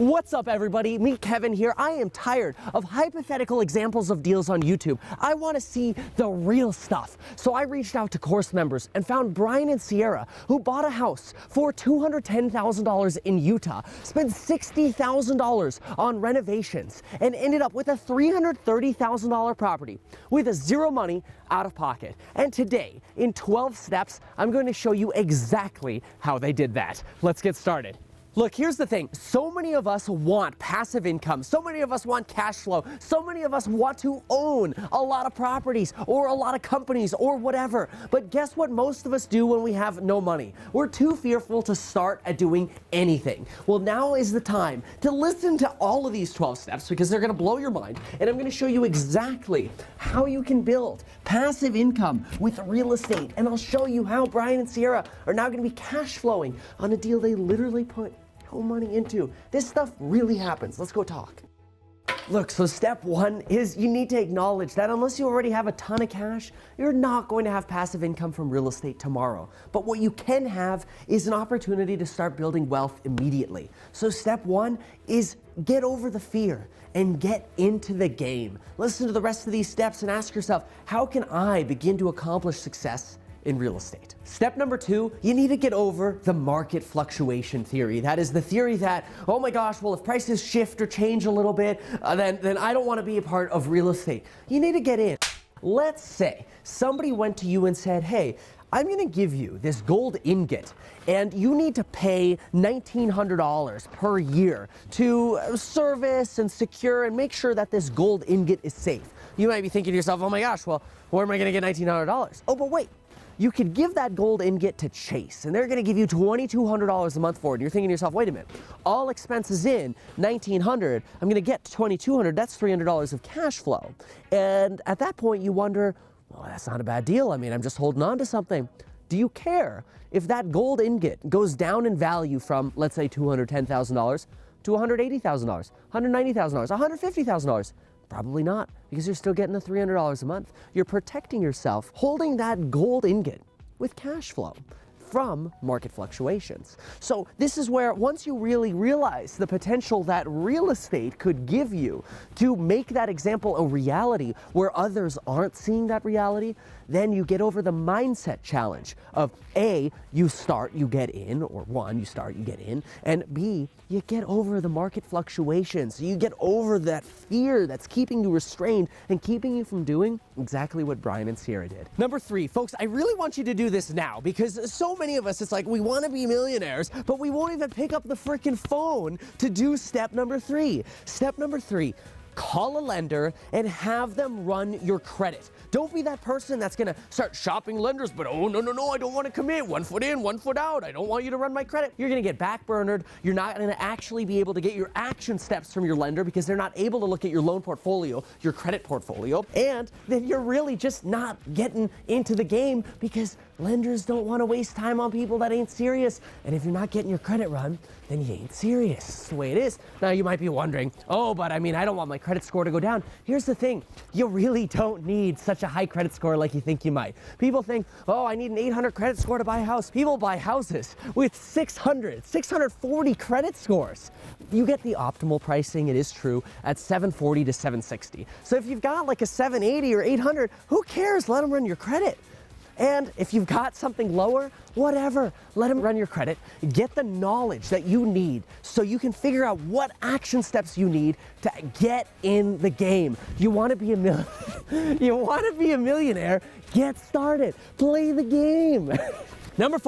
What's up, everybody? Me, Kevin here. I am tired of hypothetical examples of deals on YouTube. I want to see the real stuff. So I reached out to course members and found Brian and Sierra, who bought a house for $210,000 in Utah, spent $60,000 on renovations, and ended up with a $330,000 property with zero money out of pocket. And today, in 12 steps, I'm going to show you exactly how they did that. Let's get started. Look, here's the thing. So many of us want passive income. So many of us want cash flow. So many of us want to own a lot of properties or a lot of companies or whatever. But guess what most of us do when we have no money? We're too fearful to start at doing anything. Well, now is the time to listen to all of these 12 steps because they're going to blow your mind. And I'm going to show you exactly how you can build passive income with real estate. And I'll show you how Brian and Sierra are now going to be cash flowing on a deal they literally put no money into. This stuff really happens. Let's go talk. Look, so step one is you need to acknowledge that unless you already have a ton of cash, you're not going to have passive income from real estate tomorrow. But what you can have is an opportunity to start building wealth immediately. So step one is get over the fear and get into the game. Listen to the rest of these steps and ask yourself, how can I begin to accomplish success in real estate? Step number two, you need to get over the market fluctuation theory. That is the theory that, oh my gosh, well, if prices shift or change a little bit, then I don't want to be a part of real estate. You need to get in. Let's say somebody went to you and said, hey, I'm going to give you this gold ingot and you need to pay $1,900 per year to service and secure and make sure that this gold ingot is safe. You might be thinking to yourself, oh my gosh, well, where am I going to get $1,900? Oh, but wait. You could give that gold ingot to Chase, and they're going to give you $2,200 a month for it. And you're thinking to yourself, wait a minute, all expenses in, $1,900, I'm going to get $2,200, that's $300 of cash flow. And at that point, you wonder, well, that's not a bad deal. I mean, I'm just holding on to something. Do you care if that gold ingot goes down in value from, let's say, $210,000 to $180,000, $190,000, $150,000? Probably not, because you're still getting the $300 a month. You're protecting yourself, holding that gold ingot with cash flow from market fluctuations. So this is where once you really realize the potential that real estate could give you to make that example a reality where others aren't seeing that reality, then you get over the mindset challenge of A, you start, you get in, or one, you start, you get in, and B, you get over the market fluctuations. You get over that fear that's keeping you restrained and keeping you from doing exactly what Brian and Sierra did. Number three, folks, I really want you to do this now because so many of us, it's like we want to be millionaires, but we won't even pick up the freaking phone to do step number three. Step number three, call a lender and have them run your credit. Don't be that person that's going to start shopping lenders, but oh, no, I don't want to commit. 1 foot in, 1 foot out. I don't want you to run my credit. You're going to get backburnered. You're not going to actually be able to get your action steps from your lender because they're not able to look at your loan portfolio, your credit portfolio, and then you're really just not getting into the game because lenders don't want to waste time on people that ain't serious. And if you're not getting your credit run, then you ain't serious. That's the way it is. Now you might be wondering, oh, but I mean, I don't want my credit score to go down. Here's the thing. You really don't need such a high credit score like you think you might. People think, oh, I need an 800 credit score to buy a house. People buy houses with 600, 640 credit scores. You get the optimal pricing, it is true, at 740 to 760. So if you've got like a 780 or 800, who cares? Let them run your credit. And if you've got something lower, whatever, let them run your credit. Get the knowledge that you need so you can figure out what action steps you need to get in the game. You want to be you want to be a millionaire? Get started. Play the game. Number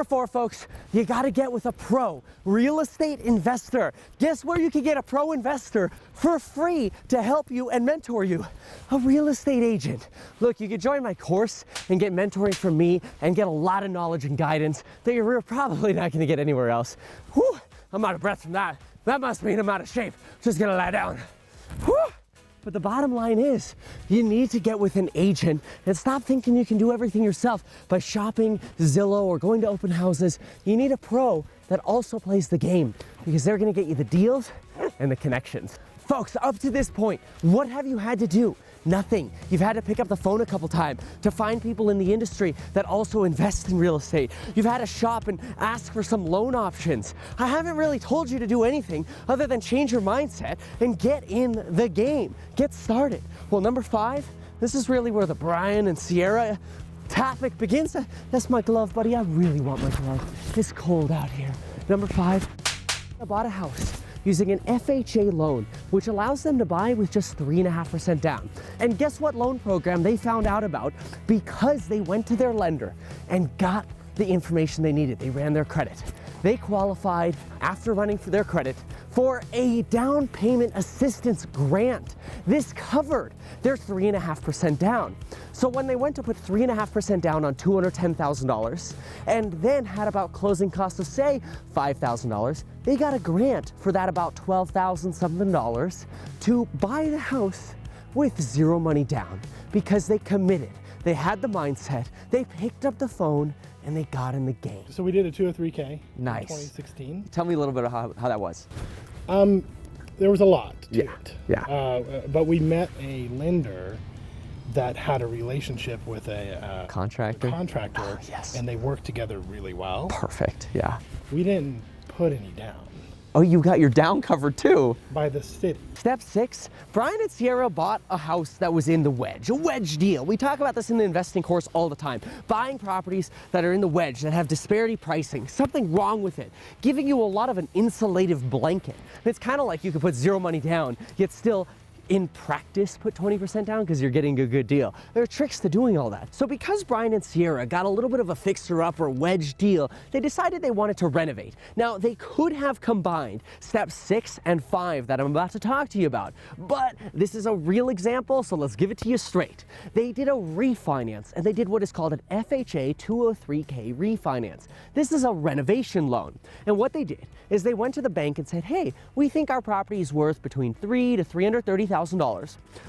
four, folks, you got to get with a pro real estate investor. Guess where you can get a pro investor for free to help you and mentor you? A real estate agent. Look, you can join my course and get mentoring from me and get a lot of knowledge and guidance that you're probably not going to get anywhere else. Whew, I'm out of breath from that. That must mean I'm out of shape. Just going to lie down. Whew. But the bottom line is, you need to get with an agent and stop thinking you can do everything yourself by shopping Zillow or going to open houses. You need a pro that also plays the game because they're going to get you the deals and the connections. Folks, up to this point, what have you had to do? Nothing. You've had to pick up the phone a couple times to find people in the industry that also invest in real estate. You've had to shop and ask for some loan options. I haven't really told you to do anything other than change your mindset and get in the game. Get started. Well, number 5, this is really where the Brian and Sierra topic begins. That's my glove, buddy. I really want my glove. It's cold out here. Number 5, I bought a house using an FHA loan, which allows them to buy with just 3.5% down. And guess what loan program they found out about? Because they went to their lender and got the information they needed. They ran their credit. They qualified, after running for their credit, for a down payment assistance grant. This covered their 3.5% down. So when they went to put 3.5% down on $210,000 and then had about closing costs of say $5,000, they got a grant for that about $12,000 something dollars to buy the house with zero money down because they committed. They had the mindset, they picked up the phone, and they got in the game. So we did a 203K nice. in 2016. Tell me a little bit of how that was. There was a lot to it. Yeah. But we met a lender that had a relationship with a contractor. Oh, yes. And they worked together really well. Perfect, yeah. We didn't put any down. Oh, you got your down covered too. By the city. Step 6, Brian and Sierra bought a house that was in the wedge, a wedge deal. We talk about this in the investing course all the time. Buying properties that are in the wedge, that have disparity pricing, something wrong with it, giving you a lot of an insulative blanket. And it's kind of like you could put zero money down, yet still in practice put 20% down because you're getting a good deal. There are tricks to doing all that. So because Brian and Sierra got a little bit of a fixer-upper wedge deal, they decided they wanted to renovate. Now, they could have combined steps 6 and 5 that I'm about to talk to you about, but this is a real example, so let's give it to you straight. They did a refinance, and they did what is called an FHA 203K refinance. This is a renovation loan. And what they did is they went to the bank and said, hey, we think our property is worth between $300,000 to $330,000.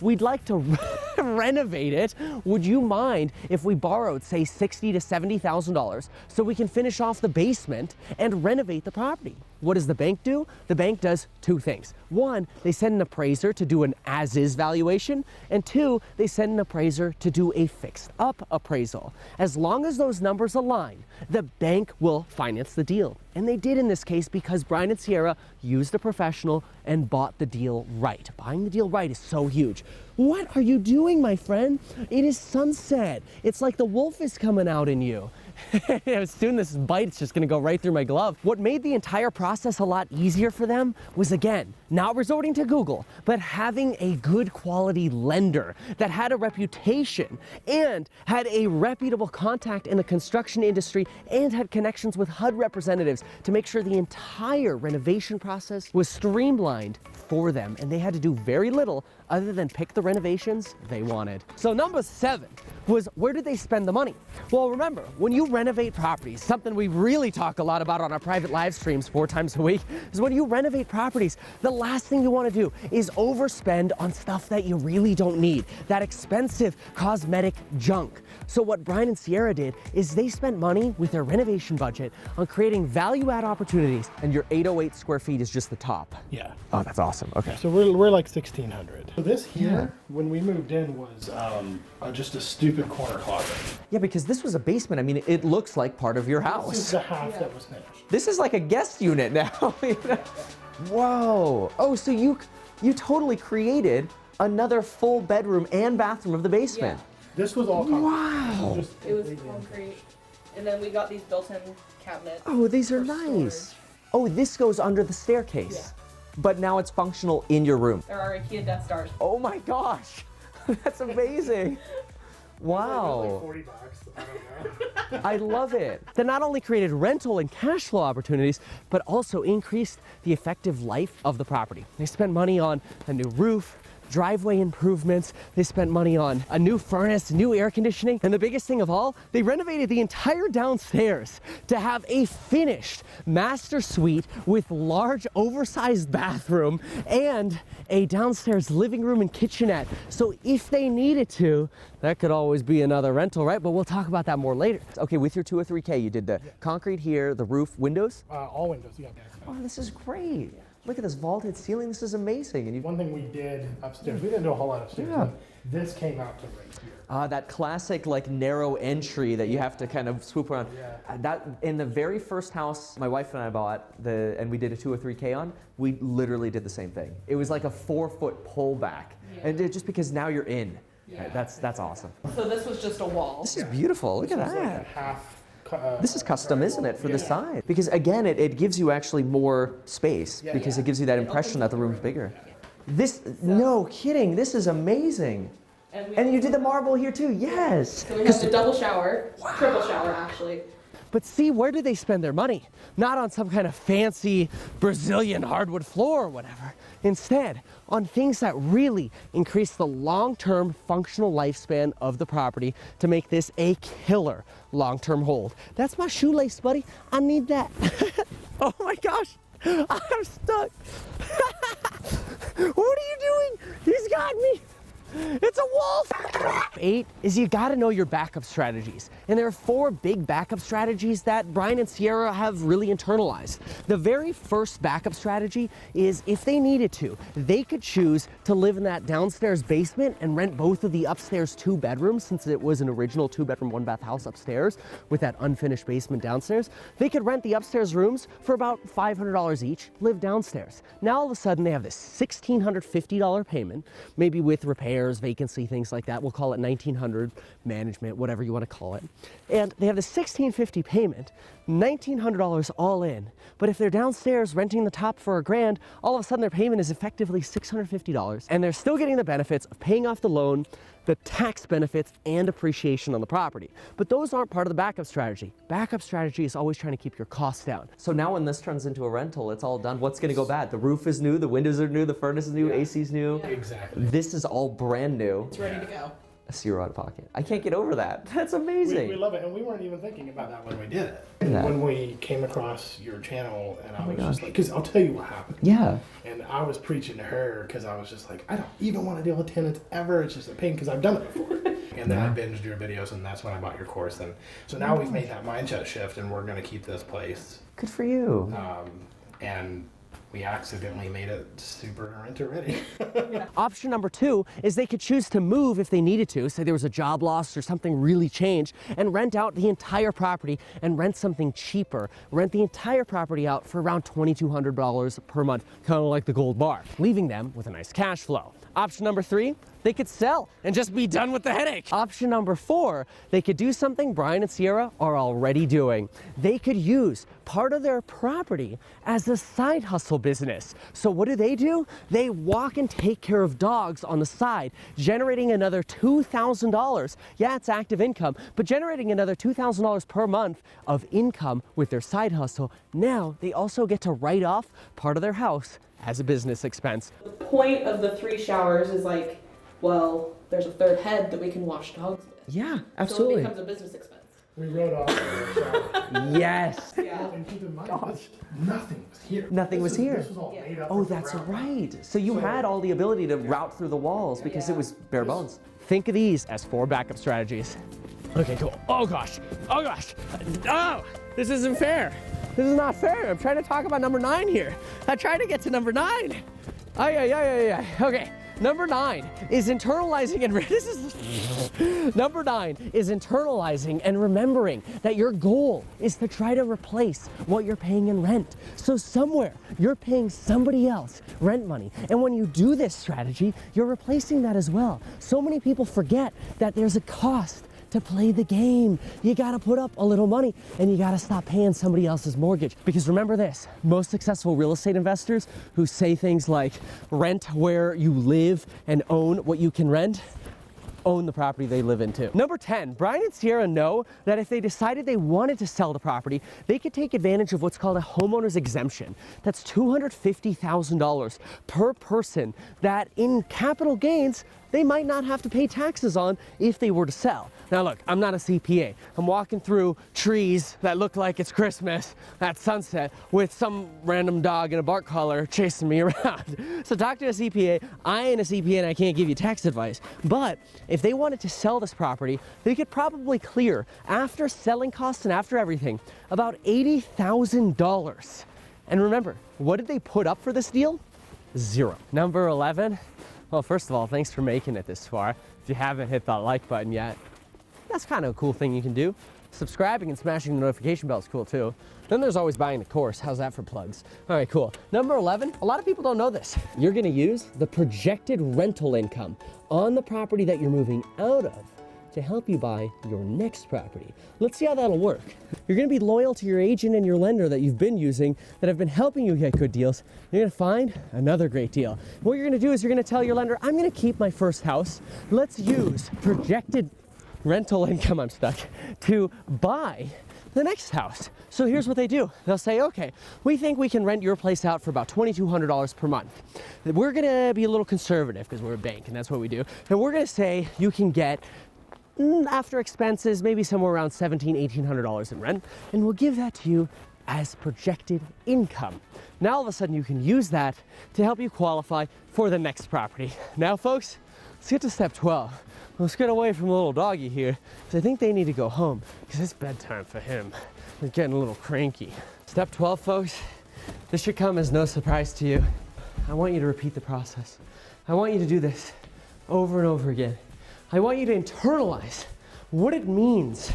We'd like to renovate it. Would you mind if we borrowed, say, $60,000 to $70,000 so we can finish off the basement and renovate the property? What does the bank do? The bank does 2 things. 1, they send an appraiser to do an as-is valuation, and 2, they send an appraiser to do a fixed-up appraisal. As long as those numbers align, the bank will finance the deal. And they did in this case because Brian and Sierra used a professional and bought the deal right. Buying the deal right is so huge. What are you doing, my friend? It is sunset. It's like the wolf is coming out in you. As soon as this bite, it's just gonna go right through my glove. What made the entire process a lot easier for them was, again, not resorting to Google, but having a good quality lender that had a reputation and had a reputable contact in the construction industry and had connections with HUD representatives to make sure the entire renovation process was streamlined for them, and they had to do very little other than pick the renovations they wanted. So number 7 was, where did they spend the money? Well, remember, when you renovate properties, something we really talk a lot about on our private live streams 4 times a week, is when you renovate properties, the last thing you want to do is overspend on stuff that you really don't need, that expensive cosmetic junk. So what Brian and Sierra did is they spent money with their renovation budget on creating value-add opportunities, and your 808 square feet is just the top. Yeah. Oh, that's awesome. Okay. So we're like 1,600. So this here, when we moved in, was just a stupid corner closet. Yeah, because this was a basement. I mean, it looks like part of your house. This is the half that was finished. This is like a guest unit now. You know? Whoa. Oh, so you totally created another full bedroom and bathroom of the basement. Yeah. This was all concrete. Wow. It was concrete. And then we got these built-in cabinets. Oh, these are for nice. storage. Oh, this goes under the staircase. Yeah. But now it's functional in your room. There are IKEA Death Stars. Oh my gosh. That's amazing. Wow. 40 bucks. I don't know. I love it. They not only created rental and cash flow opportunities, but also increased the effective life of the property. They spent money on a new roof, driveway improvements, they spent money on a new furnace, new air conditioning, and the biggest thing of all, they renovated the entire downstairs to have a finished master suite with large oversized bathroom and a downstairs living room and kitchenette. So if they needed to, that could always be another rental, right? But we'll talk about that more later. Okay, with your 203K, you did the concrete here, the roof, windows? All windows, yeah. Oh, this is great. Look at this vaulted ceiling. This is amazing. And One thing we did upstairs, we didn't do a whole lot upstairs. Yeah. But this came out to right here. that classic like narrow entry that you have to kind of swoop around. Yeah. That in the very first house my wife and I bought, and we did a 2 or 3K on, we literally did the same thing. It was like a 4-foot pullback, and just because now you're in. Yeah. That's awesome. So this was just a wall. This is beautiful. Look at This was that. like a half. This is custom, isn't it, for the Yeah. side? Because again, it gives you actually more space Yeah. because it gives you that impression that the room's bigger. This, no kidding, this is amazing. And you did the marble here too, yes. So we have the double shower, triple shower actually. But see, where do they spend their money? Not on some kind of fancy Brazilian hardwood floor or whatever. Instead, on things that really increase the long-term functional lifespan of the property to make this a killer long-term hold. That's my shoelace, buddy. I need that. Oh my gosh, I'm stuck. What are you doing? He's got me. It's a wolf! 8 is you gotta know your backup strategies. And there are 4 big backup strategies that Brian and Sierra have really internalized. The very first backup strategy is if they needed to, they could choose to live in that downstairs basement and rent both of the upstairs 2 bedrooms, since it was an original 2-bedroom, 1-bath house upstairs with that unfinished basement downstairs. They could rent the upstairs rooms for about $500 each, live downstairs. Now all of a sudden they have this $1,650 payment, maybe with repairs, vacancy, things like that. We'll call it $1,900 management, whatever you want to call it. And they have the $1,650 payment, $1,900 all in. But if they're downstairs renting the top for $1,000, all of a sudden their payment is effectively $650. And they're still getting the benefits of paying off the loan, the tax benefits, and appreciation on the property. But those aren't part of the backup strategy. Backup strategy is always trying to keep your costs down. So now when this turns into a rental, it's all done. What's gonna go bad? The roof is new, the windows are new, the furnace is new, AC's new. Exactly. This is all brand new. It's ready to go. $0 out of pocket. I can't get over that. That's amazing. We love it, and we weren't even thinking about that when we did it. Yeah. When we came across your channel, and I was gosh. just like, because I'll tell you what happened. Yeah. And I was preaching to her because I was just like, I don't even want to deal with tenants ever. It's just a pain because I've done it before. And then I binged your videos, and that's when I bought your course. And so now we've made that mindset shift, and we're going to keep this place. Good for you. And we accidentally made it super renter ready. Option number 2 is they could choose to move if they needed to, say there was a job loss or something really changed, and rent out the entire property and rent something cheaper. Rent the entire property out for around $2,200 per month, kind of like the gold bar, leaving them with a nice cash flow. Option number 3, they could sell and just be done with the headache. Option number 4, they could do something Brian and Sierra are already doing. They could use part of their property as a side hustle business. So what do? They walk and take care of dogs on the side, generating another $2,000. Yeah, it's active income, but generating another $2,000 per month of income with their side hustle. Now they also get to write off part of their house as a business expense. The point of the 3 showers is like, well, there's a 3rd head that we can wash dogs with. Yeah, So absolutely. it becomes a business expense. We wrote off the shower. Yes. Yeah. And keep in mind, nothing was here. Nothing was here. This was all made up. Oh, from the that's ground up. right. So you had all the ability to route through the walls because it Yeah. was bare bones. Think of these as 4 backup strategies. Okay, cool. Oh gosh. Oh gosh. Oh, this isn't fair. This is not fair. I'm trying to talk about number 9 here. I tried to get to number 9. Okay. Number 9 is internalizing and Number 9 is internalizing and remembering that your goal is to try to replace what you're paying in rent. So somewhere you're paying somebody else rent money. And when you do this strategy, you're replacing that as well. So many people forget that there's a cost to play the game. You gotta put up a little money and you gotta stop paying somebody else's mortgage. Because remember this, most successful real estate investors who say things like rent where you live and own what you can rent, own the property they live in too. Number 10, Brian and Sierra know that if they decided they wanted to sell the property, they could take advantage of what's called a homeowner's exemption. That's $250,000 per person that in capital gains, they might not have to pay taxes on if they were to sell. Now look, I'm not a CPA. I'm walking through trees that look like it's Christmas at sunset with some random dog in a bark collar chasing me around. So talk to a CPA. I ain't a CPA and I can't give you tax advice. But if they wanted to sell this property, they could probably clear, after selling costs and after everything, about $80,000. And remember, what did they put up for this deal? 0. Number 11, well, first of all, thanks for making it this far. If you haven't hit that like button yet, that's kind of a cool thing you can do. Subscribing and smashing the notification bell is cool too. Then there's always buying the course. How's that for plugs? All right, cool. Number 11, a lot of people don't know this. You're gonna use the projected rental income on the property that you're moving out of to help you buy your next property. Let's see how that'll work. You're gonna be loyal to your agent and your lender that you've been using that have been helping you get good deals. You're gonna find another great deal. What you're gonna do is you're gonna tell your lender, I'm gonna keep my first house. Let's use projected rental income, I'm stuck, to buy the next house. So here's what they do. They'll say, okay, we think we can rent your place out for about $2,200 per month. We're gonna be a little conservative because we're a bank and that's what we do. And we're gonna say you can get after expenses, maybe somewhere around $1,700, $1,800 in rent, and we'll give that to you as projected income. Now all of a sudden you can use that to help you qualify for the next property. Now folks, let's get to step 12. Let's get away from little doggy here, because I think they need to go home, because it's bedtime for him. He's getting a little cranky. Step 12, folks, this should come as no surprise to you. I want you to repeat the process. I want you to do this over and over again. I want you to internalize what it means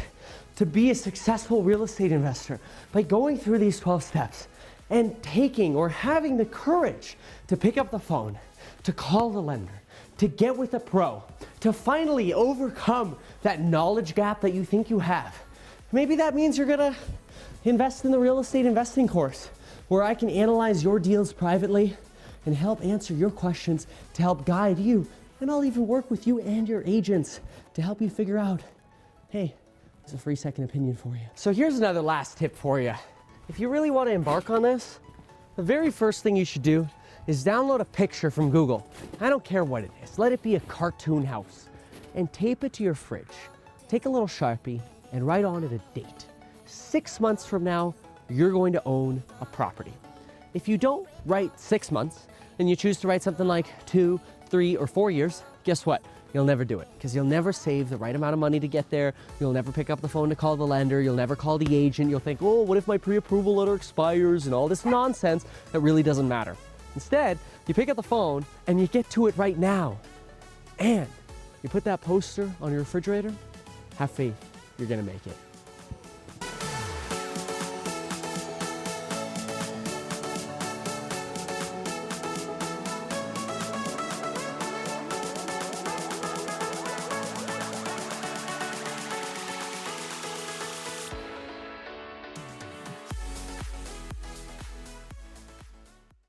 to be a successful real estate investor by going through these 12 steps and taking or having the courage to pick up the phone, to call the lender, to get with a pro, to finally overcome that knowledge gap that you think you have. Maybe that means you're gonna invest in the real estate investing course where I can analyze your deals privately and help answer your questions to help guide you. And I'll even work with you and your agents to help you figure out, hey, there's a free second opinion for you. So here's another last tip for you. If you really want to embark on this, the very first thing you should do is download a picture from Google. I don't care what it is. Let it be a cartoon house and tape it to your fridge. Take a little Sharpie and write on it a date. 6 months from now, you're going to own a property. If you don't write 6 months and you choose to write something like 2, 3, or 4 years, guess what? You'll never do it because you'll never save the right amount of money to get there. You'll never pick up the phone to call the lender. You'll never call the agent. You'll think, oh, what if my pre-approval letter expires and all this nonsense that really doesn't matter. Instead, you pick up the phone and you get to it right now. And you put that poster on your refrigerator. Have faith, you're gonna make it.